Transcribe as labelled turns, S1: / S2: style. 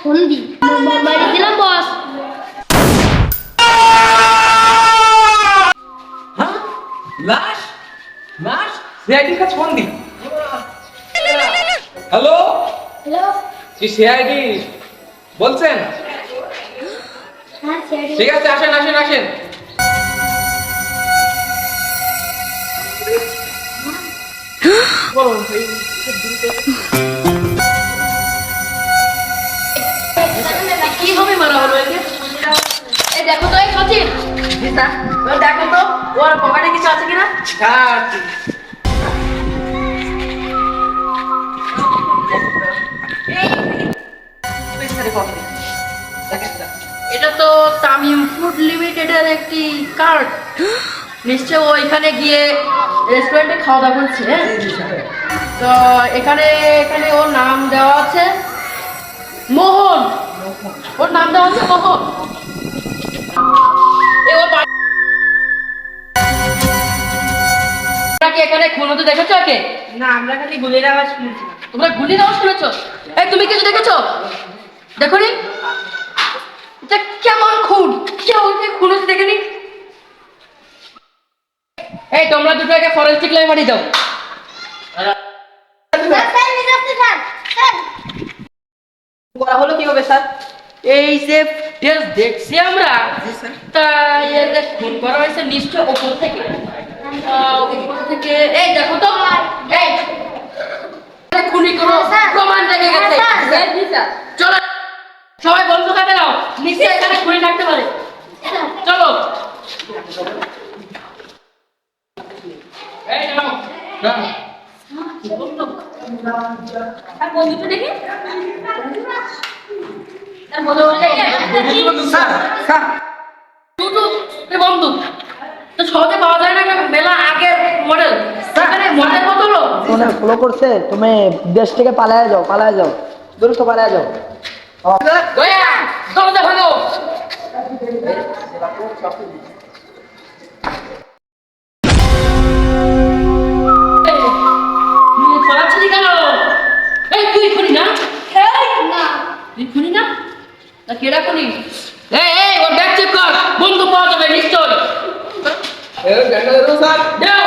S1: ফন্দি মারি দিলাম বস।
S2: হ্যাঁ লাশ লাশ সিআইডির কাছে ফোন দি। হ্যালো
S1: হ্যালো,
S2: কি সিআইডি বলছেন?
S1: হ্যাঁ স্যার।
S2: ঠিক আছে আসেন আসেন আসেন।
S3: কি হবে মারা হলো একে? এই দেখো তো এই সচিন, জি স্যার, ওই দেখো তো ওর পকেটে কিছু আছে কিনা।
S2: হ্যাঁ
S3: এটা তো তামিম ফুড লিমিটেডের একটি কার্ড, নিশ্চয় ও এখানে গিয়ে রেস্টুরেন্টে খাওয়া দাওয়া করছে। হ্যাঁ? তো এখানে এখানে ওর নাম দেওয়া আছে মোহন, ওর নাম দেওয়া আছে মোহন। এ ওর বাড়ি- তোমরা কি এখানে খুন হতে দেখেছো একে?
S4: না, আমরা খালি গুলির আওয়াজ শুনছি।
S3: তোমরা গুলির আওয়াজ শুনেছো? এই তুমি কিছু দেখেছো? দেখো নি এটা কেমন খুন, কেউ খুন হচ্ছে দেখেনি। এই তোমরা দুটো একে ফরেনসিক ল্যাবে পাঠিয়ে দাও।
S4: করা হলো কিভাবে স্যার?
S3: এই যে টেস্ট দেখছি আমরা, তা এর যে খুন করা হয়েছে নিশ্চয় ওপর থেকে। ওপর থেকে এই দেখো তো, এই খুনি কোনো প্রমাণ দেখে গেছে। চলো সবাই বন্ধু কাটে নাও, নিশ্চয় এখানে খুনি থাকতে পারে। চলো এই নাও নাও। আর বন্ধুটা দেখি, আর
S2: স্যার স্যার
S3: বন্ধু তো সহজে পাওয়া যায় না, মেলা আগের মডেল। সেখানে মডেল কত হলো?
S4: ফোনে ফলো করছে, তুমি দেশ থেকে পালায় যাও দ্রুত পালায় যাও।
S3: দয়া দরজা ভাঙো। পালাচ্ছিলি কেন? এই তুই খুনি না? তুই খুনি না? তা কেডা খুনি? এই ওর ব্যাগ চেক কর, বন্ধু পাওয়া যাবে নিশ্চয়।
S2: স্যার
S3: দেও